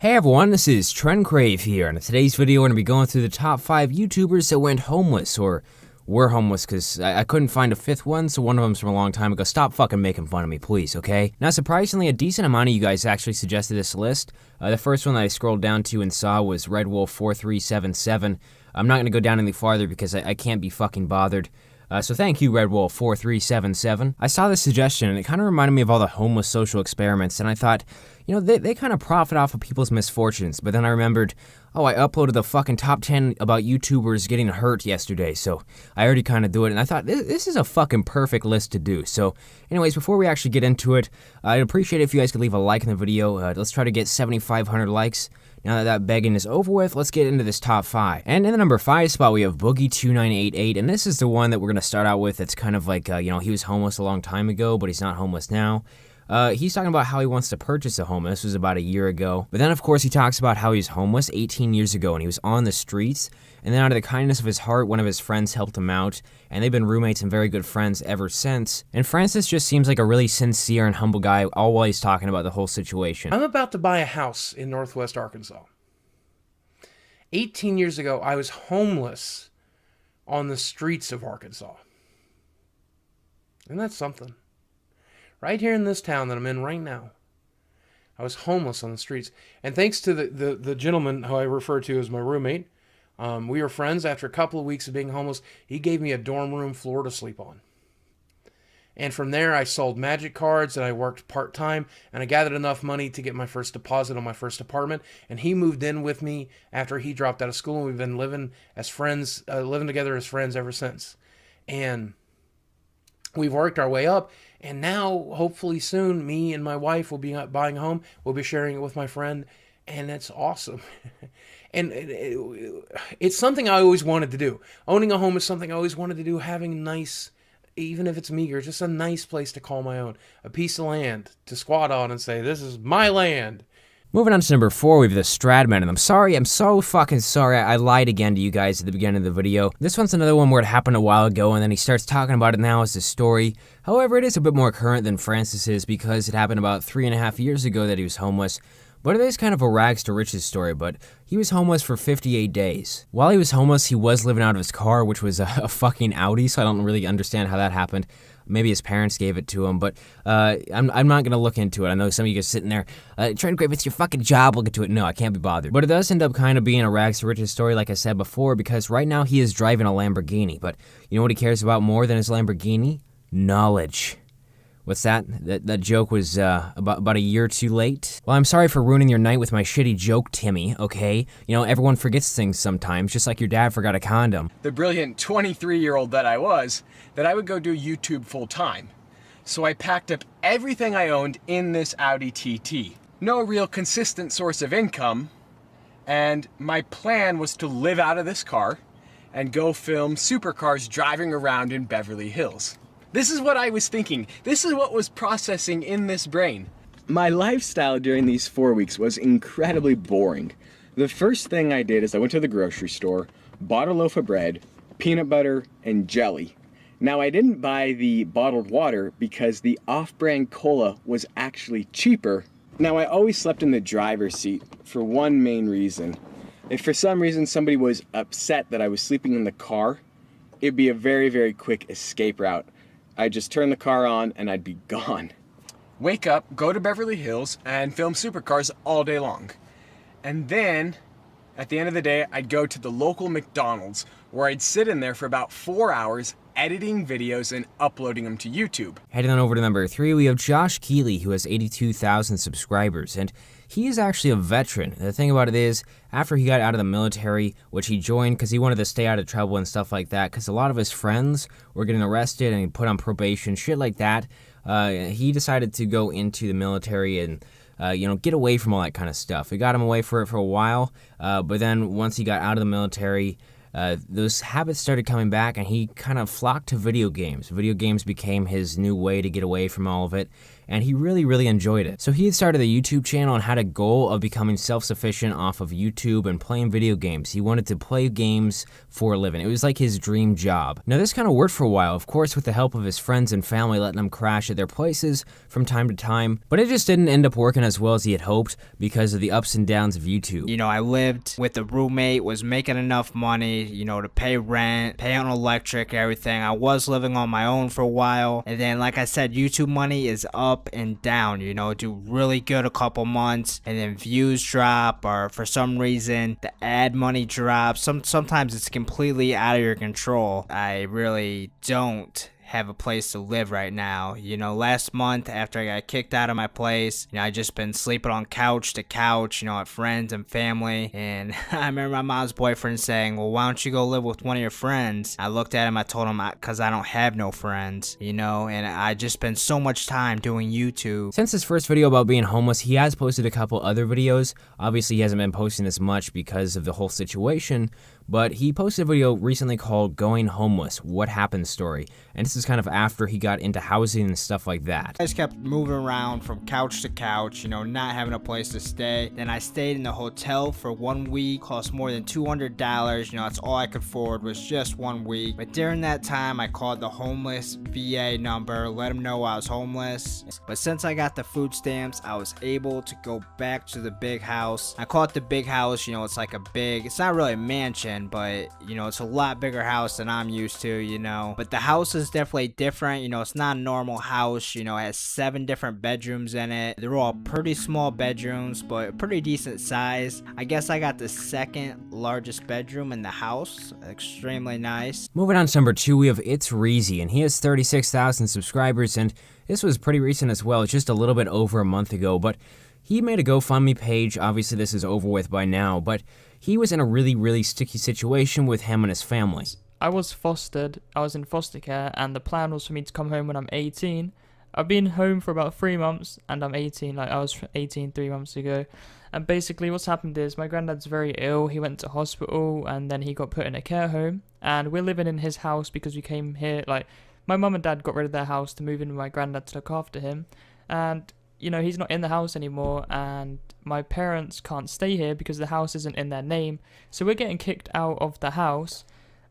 Hey everyone, this is Trend Crave here, and in today's video we're going to be going through the top 5 YouTubers that went homeless, or were homeless, because I couldn't find a fifth one, so one of them's from a long time ago. Stop fucking making fun of me, please, okay? Now, surprisingly, a decent amount of you guys actually suggested this list. The first one that I scrolled down to and saw was RedWolf4377. I'm not going to go down any farther because I can't be fucking bothered. So thank you, RedWolf4377. I saw this suggestion, and it kind of reminded me of all the homeless social experiments, and I thought, you know, they kind of profit off of people's misfortunes. But then I remembered, oh, I uploaded the fucking top 10 about YouTubers getting hurt yesterday, so I already kind of do it, and I thought, this is a fucking perfect list to do. So anyways, before we actually get into it, I'd appreciate it if you guys could leave a like in the video. Let's try to get 7,500 likes. Now that begging is over with, let's get into this top 5. And in the number 5 spot, we have Boogie2988, and this is the one that we're going to start out with. It's kind of like, you know, he was homeless a long time ago, but he's not homeless now. He's talking about how he wants to purchase a home. This was about a year ago. But then, of course, he talks about how he was homeless 18 years ago, and he was on the streets. And then out of the kindness of his heart, one of his friends helped him out, and they've been roommates and very good friends ever since. And Francis just seems like a really sincere and humble guy, all while he's talking about the whole situation. I'm about to buy a house in Northwest Arkansas. 18 years ago, I was homeless on the streets of Arkansas. And that's something. Right here in this town that I'm in right now, I was homeless on the streets. And thanks to the gentleman who I refer to as my roommate, we were friends. After a couple of weeks of being homeless, he gave me a dorm room floor to sleep on. And from there, I sold magic cards and I worked part-time, and I gathered enough money to get my first deposit on my first apartment. And he moved in with me after he dropped out of school, and we've been living as friends, living together as friends ever since. And we've worked our way up, and now, hopefully soon, me and my wife will be buying a home. We'll be sharing it with my friend, and it's awesome. And it's something I always wanted to do. Owning a home is something I always wanted to do. Having nice, even if it's meager, just a nice place to call my own. A piece of land to squat on and say, this is my land. Moving on to number 4, we have the Stradman, and I'm so fucking sorry, I lied again to you guys at the beginning of the video. This one's another one where it happened a while ago, and then he starts talking about it now as a story. However, it is a bit more current than Francis's because it happened about 3.5 years ago that he was homeless. But it is kind of a rags to riches story, but he was homeless for 58 days. While he was homeless, he was living out of his car, which was a fucking Audi, so I don't really understand how that happened. Maybe his parents gave it to him, but I'm not going to look into it. I know some of you guys sitting there, trying to grab it's your fucking job, look into it. No, I can't be bothered. But it does end up kind of being a rags to riches story, like I said before, because right now he is driving a Lamborghini. But you know what he cares about more than his Lamborghini? Knowledge. What's that? That joke was about a year too late? Well, I'm sorry for ruining your night with my shitty joke, Timmy, okay? You know, everyone forgets things sometimes, just like your dad forgot a condom. The brilliant 23-year-old that I was, that I would go do YouTube full-time. So I packed up everything I owned in this Audi TT. No real consistent source of income, and my plan was to live out of this car and go film supercars driving around in Beverly Hills. This is what I was thinking. This is what was processing in this brain. My lifestyle during these 4 weeks was incredibly boring. The first thing I did is I went to the grocery store, bought a loaf of bread, peanut butter, and jelly. Now, I didn't buy the bottled water because the off-brand cola was actually cheaper. Now, I always slept in the driver's seat for one main reason. If for some reason somebody was upset that I was sleeping in the car, it'd be a very, very quick escape route. I'd just turn the car on and I'd be gone. Wake up, go to Beverly Hills, and film supercars all day long. And then, at the end of the day, I'd go to the local McDonald's, where I'd sit in there for about 4 hours, editing videos and uploading them to YouTube. Heading on over to number 3, we have Josh Keeley, who has 82,000 subscribers, and he is actually a veteran. The thing about it is, after he got out of the military, which he joined because he wanted to stay out of trouble and stuff like that, because a lot of his friends were getting arrested and put on probation, shit like that, he decided to go into the military and you know, get away from all that kind of stuff. It got him away for a while, but then once he got out of the military, those habits started coming back, and he kind of flocked to video games. Video games became his new way to get away from all of it, and he really enjoyed it. So he had started a YouTube channel and had a goal of becoming self-sufficient off of YouTube and playing video games. He wanted to play games for a living. It was like his dream job. Now this kind of worked for a while, of course with the help of his friends and family letting him crash at their places from time to time, but it just didn't end up working as well as he had hoped because of the ups and downs of YouTube. You know, I lived with a roommate, was making enough money, you know, to pay rent, pay on electric, everything. I was living on my own for a while, and then like I said, YouTube money is up and down, you know, do really good a couple months, and then views drop, or for some reason the ad money drops. Sometimes it's completely out of your control. I really don't have a place to live right now. You know, last month after I got kicked out of my place, you know, I just been sleeping on couch to couch, you know, at friends and family. And I remember my mom's boyfriend saying, well, why don't you go live with one of your friends? I looked at him, I told him, because I don't have no friends, you know, and I just spent so much time doing YouTube. Since his first video about being homeless, he has posted a couple other videos. Obviously, he hasn't been posting as much because of the whole situation, but he posted a video recently called Going Homeless, What Happened Story. And this is kind of after he got into housing and stuff like that. I just kept moving around from couch to couch, you know, not having a place to stay. Then I stayed in the hotel for 1 week, cost more than $200. You know, that's all I could afford was just 1 week. But during that time, I called the homeless VA number, let them know I was homeless. But since I got the food stamps, I was able to go back to the big house. I call it the big house, you know, it's like it's not really a mansion, but you know, it's a lot bigger house than I'm used to, you know. But the house is definitely different, you know, it's not a normal house, you know, it has 7 different bedrooms in it. They're all pretty small bedrooms, but pretty decent size. I guess I got the second largest bedroom in the house. Extremely nice. Moving on to number 2, we have It's Reezy, and he has 36,000 subscribers, and this was pretty recent as well, just a little bit over a month ago, but he made a GoFundMe page. Obviously this is over with by now, but he was in a really sticky situation with him and his family. I was fostered, I was in foster care, and the plan was for me to come home when I'm 18. I've been home for about 3 months, and I'm 18, like I was 18 3 months ago. And basically what's happened is my granddad's very ill, he went to hospital, and then he got put in a care home, and we're living in his house because we came here, like, my mum and dad got rid of their house to move in with my granddad to look after him, and you know, he's not in the house anymore, and my parents can't stay here because the house isn't in their name, so we're getting kicked out of the house.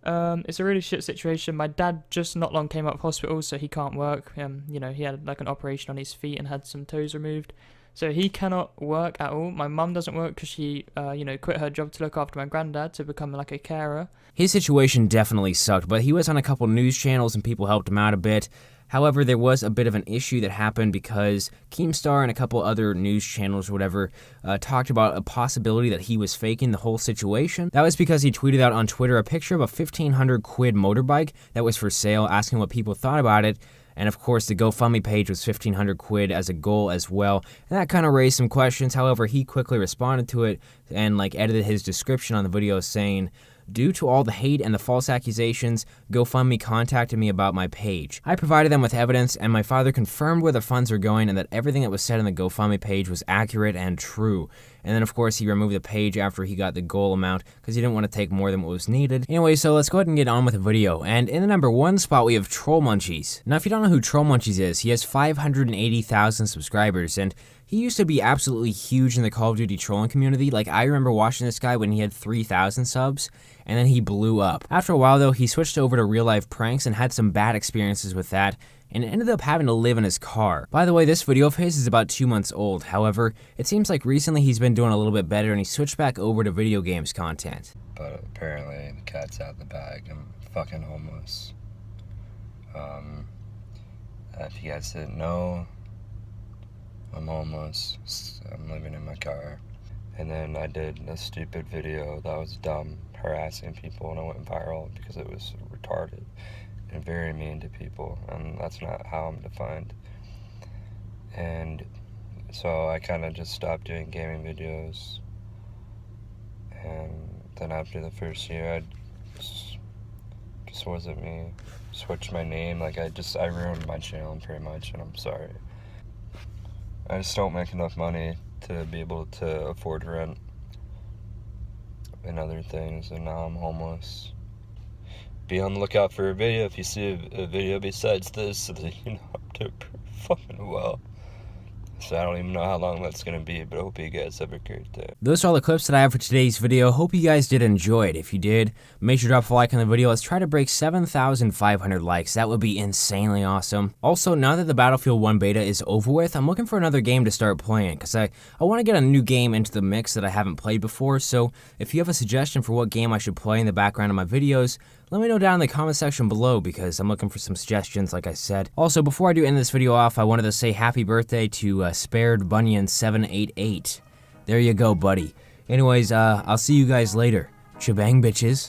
It's a really shit situation. My dad just not long came out of hospital, so he can't work. You know, he had like an operation on his feet and had some toes removed, so he cannot work at all. My mum doesn't work because she, you know, quit her job to look after my granddad to become like a carer. His situation definitely sucked, but he was on a couple news channels and people helped him out a bit. However, there was a bit of an issue that happened because Keemstar and a couple other news channels or whatever talked about a possibility that he was faking the whole situation. That was because he tweeted out on Twitter a picture of a 1,500 quid motorbike that was for sale, asking what people thought about it. And of course, the GoFundMe page was 1,500 quid as a goal as well. And that kind of raised some questions. However, he quickly responded to it and edited his description on the video saying, "Due to all the hate and the false accusations, GoFundMe contacted me about my page. I provided them with evidence, and my father confirmed where the funds are going and that everything that was said on the GoFundMe page was accurate and true." And then, of course, he removed the page after he got the goal amount because he didn't want to take more than what was needed. Anyway, so let's go ahead and get on with the video. And in the number 1 spot, we have Troll Munchies. Now, if you don't know who Troll Munchies is, he has 580,000 subscribers, and he used to be absolutely huge in the Call of Duty trolling community. Like, I remember watching this guy when he had 3,000 subs, and then he blew up. After a while, though, he switched over to real-life pranks and had some bad experiences with that, and ended up having to live in his car. By the way, this video of his is about 2 months old. However, it seems like recently he's been doing a little bit better, and he switched back over to video games content. But apparently, the cat's out of the bag. I'm fucking homeless. If you guys didn't know, I'm homeless. I'm living in my car. And then I did a stupid video that was dumb, harassing people, and it went viral because it was retarded and very mean to people, and that's not how I'm defined. And so I kind of just stopped doing gaming videos, and then after the first year, I just wasn't me. Switched my name, I ruined my channel pretty much, and I'm sorry. I just don't make enough money to be able to afford rent and other things, and now I'm homeless. Be on the lookout for a video if you see a video besides this, so that you know I'm doing pretty fucking well. So I don't even know how long that's gonna be, but I hope you guys have a great day. Those are all the clips that I have for today's video. Hope you guys did enjoy it. If you did, make sure to drop a like on the video. Let's try to break 7,500 likes. That would be insanely awesome. Also, now that the Battlefield 1 beta is over with, I'm looking for another game to start playing because I want to get a new game into the mix that I haven't played before. So if you have a suggestion for what game I should play in the background of my videos, let me know down in the comment section below because I'm looking for some suggestions, like I said. Also, before I do end this video off, I wanted to say happy birthday to Spared Bunyan 788. There you go, buddy. Anyways, I'll see you guys later. Shebang, bitches.